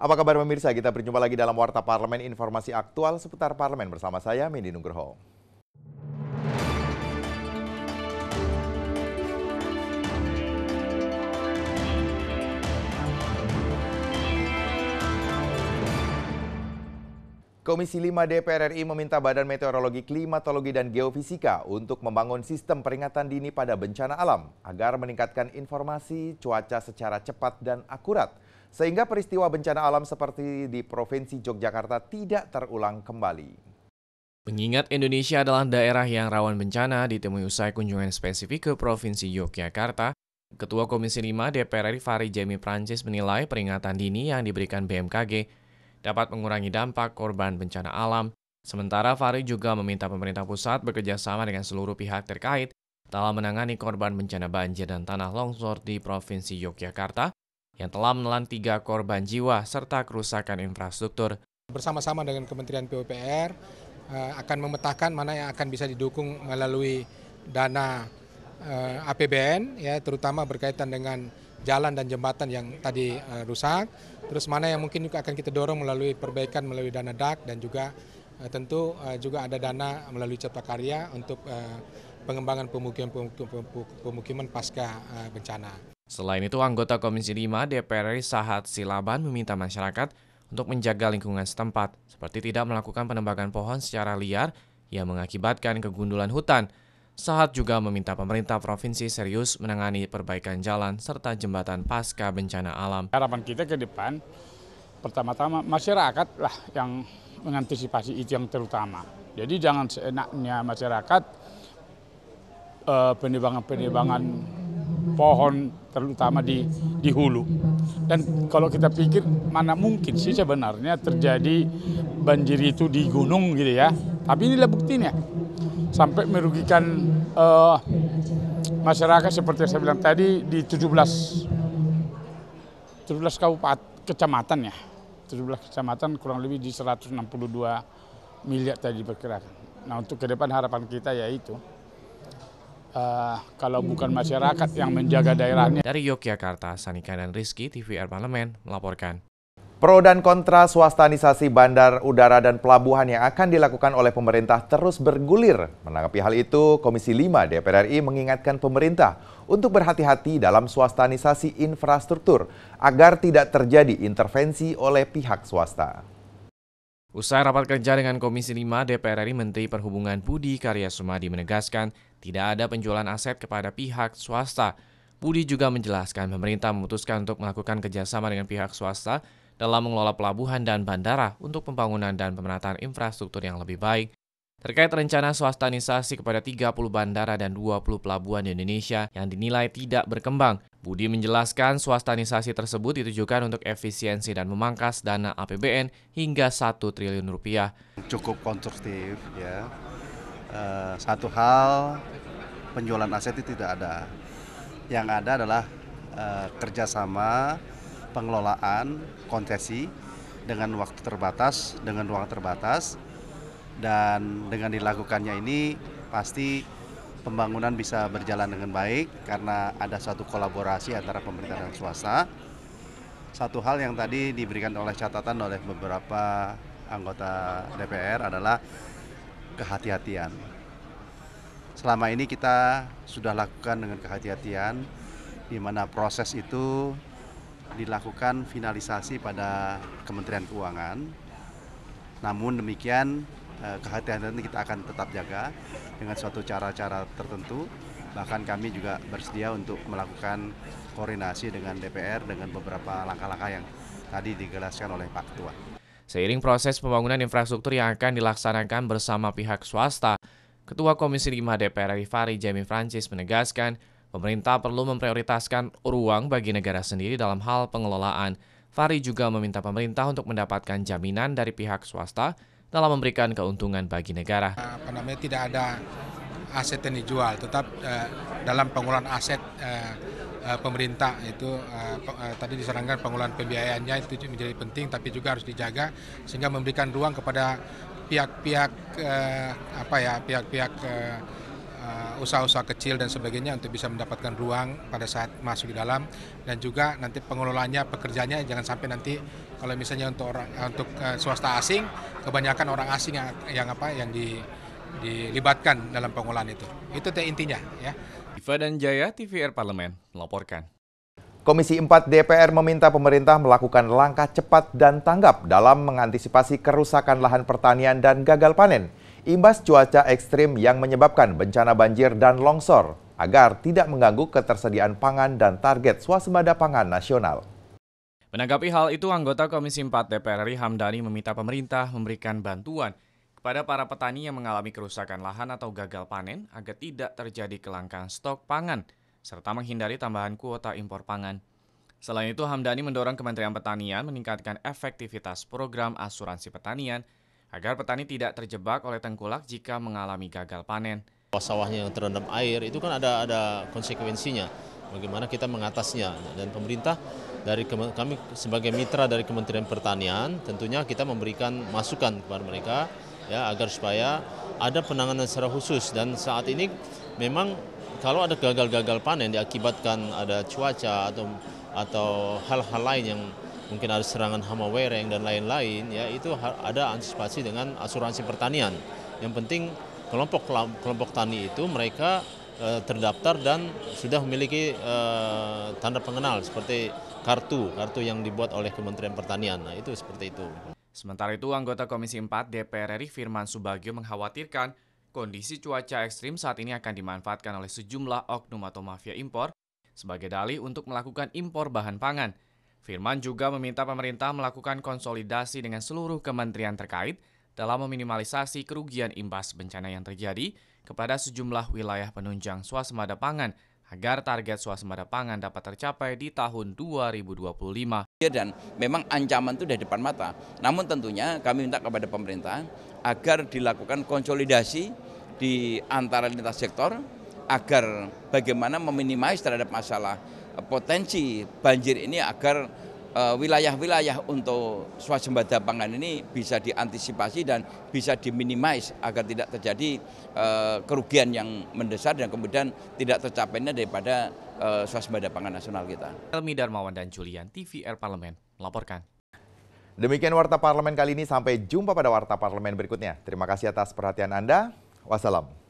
Apa kabar pemirsa? Kita berjumpa lagi dalam Warta Parlemen, informasi aktual seputar parlemen bersama saya, Mendy Nugroho. Komisi 5 DPR RI meminta Badan Meteorologi, Klimatologi, dan Geofisika untuk membangun sistem peringatan dini pada bencana alam agar meningkatkan informasi cuaca secara cepat dan akurat, sehingga peristiwa bencana alam seperti di Provinsi Yogyakarta tidak terulang kembali. Mengingat Indonesia adalah daerah yang rawan bencana ditemui usai kunjungan spesifik ke Provinsi Yogyakarta, Ketua Komisi 5 DPR RI Fahri Jemi Prancis menilai peringatan dini yang diberikan BMKG dapat mengurangi dampak korban bencana alam. Sementara Fahri juga meminta pemerintah pusat bekerjasama dengan seluruh pihak terkait dalam menangani korban bencana banjir dan tanah longsor di Provinsi Yogyakarta yang telah menelan 3 korban jiwa serta kerusakan infrastruktur. Bersama-sama dengan Kementerian PUPR akan memetakan mana yang akan bisa didukung melalui dana APBN, ya, terutama berkaitan dengan jalan dan jembatan yang tadi rusak. Terus mana yang mungkin juga akan kita dorong melalui perbaikan melalui dana DAK dan juga tentu juga ada dana melalui Cipta Karya untuk pengembangan pemukiman pasca bencana. Selain itu, anggota Komisi 5 DPR RI Sahat Silaban meminta masyarakat untuk menjaga lingkungan setempat, seperti tidak melakukan penebangan pohon secara liar yang mengakibatkan kegundulan hutan. Sahat juga meminta pemerintah provinsi serius menangani perbaikan jalan serta jembatan pasca bencana alam. Harapan kita ke depan, pertama-tama masyarakat lah yang mengantisipasi itu yang terutama. Jadi jangan seenaknya masyarakat penebangan pohon terutama di hulu. Dan kalau kita pikir mana mungkin sih sebenarnya terjadi banjir itu di gunung gitu ya. Tapi inilah buktinya. Sampai merugikan masyarakat seperti saya bilang tadi di 17 kecamatan ya. 17 kecamatan kurang lebih di 162 miliar tadi diperkirakan. Nah, untuk ke depan harapan kita yaitu kalau bukan masyarakat yang menjaga daerahnya. Dari Yogyakarta, Sanika dan Rizky, TVR Parlemen melaporkan. Pro dan kontra swastanisasi bandar udara dan pelabuhan yang akan dilakukan oleh pemerintah terus bergulir. Menanggapi hal itu, Komisi 5 DPR RI mengingatkan pemerintah untuk berhati-hati dalam swastanisasi infrastruktur agar tidak terjadi intervensi oleh pihak swasta. Usai rapat kerja dengan Komisi 5 DPR RI, Menteri Perhubungan Budi Karya Sumadi menegaskan tidak ada penjualan aset kepada pihak swasta. Budi juga menjelaskan pemerintah memutuskan untuk melakukan kerjasama dengan pihak swasta dalam mengelola pelabuhan dan bandara untuk pembangunan dan pemenataan infrastruktur yang lebih baik. Terkait rencana swastanisasi kepada 30 bandara dan 20 pelabuhan di Indonesia yang dinilai tidak berkembang, Budi menjelaskan swastanisasi tersebut ditujukan untuk efisiensi dan memangkas dana APBN hingga 1 triliun rupiah. Cukup konstruktif ya. Satu hal, penjualan aset itu tidak ada. Yang ada adalah kerjasama pengelolaan konsesi dengan waktu terbatas, dengan ruang terbatas, dan dengan dilakukannya ini pasti pembangunan bisa berjalan dengan baik karena ada suatu kolaborasi antara pemerintah dan swasta. Satu hal yang tadi diberikan oleh catatan oleh beberapa anggota DPR adalah kehati-hatian. Selama ini kita sudah lakukan dengan kehati-hatian, di mana proses itu dilakukan finalisasi pada Kementerian Keuangan. Namun demikian kehati-hatian kita akan tetap jaga dengan suatu cara-cara tertentu. Bahkan kami juga bersedia untuk melakukan koordinasi dengan DPR dengan beberapa langkah-langkah yang tadi dijelaskan oleh Pak Ketua. Seiring proses pembangunan infrastruktur yang akan dilaksanakan bersama pihak swasta, Ketua Komisi 5 DPR RI Fahri Jemi Prancis menegaskan pemerintah perlu memprioritaskan ruang bagi negara sendiri dalam hal pengelolaan. Fahri juga meminta pemerintah untuk mendapatkan jaminan dari pihak swasta dalam memberikan keuntungan bagi negara. Tidak ada aset yang dijual, tetap dalam pengelolaan aset pemerintah itu tadi disarankan pengelolaan pembiayaannya itu menjadi penting, tapi juga harus dijaga sehingga memberikan ruang kepada pihak-pihak usaha-usaha kecil dan sebagainya untuk bisa mendapatkan ruang pada saat masuk di dalam, dan juga nanti pengelolanya, pekerjanya jangan sampai nanti Kalau misalnya untuk swasta asing, kebanyakan orang asing yang dilibatkan dalam pengolahan itu. Itu intinya ya. Iva dan Jaya, TVR Parlemen melaporkan. Komisi 4 DPR meminta pemerintah melakukan langkah cepat dan tanggap dalam mengantisipasi kerusakan lahan pertanian dan gagal panen imbas cuaca ekstrim yang menyebabkan bencana banjir dan longsor agar tidak mengganggu ketersediaan pangan dan target swasembada pangan nasional. Menanggapi hal itu, anggota Komisi 4 DPR RI Hamdani meminta pemerintah memberikan bantuan kepada para petani yang mengalami kerusakan lahan atau gagal panen agar tidak terjadi kelangkaan stok pangan, serta menghindari tambahan kuota impor pangan. Selain itu, Hamdani mendorong Kementerian Pertanian meningkatkan efektivitas program asuransi pertanian agar petani tidak terjebak oleh tengkulak jika mengalami gagal panen. Sawahnya yang terendam air itu kan ada konsekuensinya. Bagaimana kita mengatasnya, dan pemerintah kami sebagai mitra dari Kementerian Pertanian tentunya kita memberikan masukan kepada mereka ya agar supaya ada penanganan secara khusus. Dan saat ini memang kalau ada gagal panen diakibatkan ada cuaca atau hal-hal lain yang mungkin ada serangan hama wereng dan lain-lain, ya itu ada antisipasi dengan asuransi pertanian. Yang penting kelompok tani itu mereka terdaftar dan sudah memiliki tanda pengenal seperti kartu yang dibuat oleh Kementerian Pertanian. Nah, itu seperti itu. Sementara itu, anggota Komisi 4 DPR RI Firman Subagio mengkhawatirkan kondisi cuaca ekstrim saat ini akan dimanfaatkan oleh sejumlah oknum atau mafia impor sebagai dalih untuk melakukan impor bahan pangan. Firman juga meminta pemerintah melakukan konsolidasi dengan seluruh kementerian terkait dalam meminimalisasi kerugian imbas bencana yang terjadi kepada sejumlah wilayah penunjang swasembada pangan agar target swasembada pangan dapat tercapai di tahun 2025. Dan memang ancaman itu di depan mata. Namun tentunya kami minta kepada pemerintah agar dilakukan konsolidasi di antara lintas sektor agar bagaimana meminimais terhadap masalah potensi banjir ini agar wilayah-wilayah untuk swasembada pangan ini bisa diantisipasi dan bisa diminimais agar tidak terjadi kerugian yang mendesar dan kemudian tidak tercapainya daripada swasembada pangan nasional kita. Helmi Darmawan dan Julian, TVR Parlemen melaporkan. Demikian Warta Parlemen kali ini, sampai jumpa pada Warta Parlemen berikutnya. Terima kasih atas perhatian Anda. Wassalam.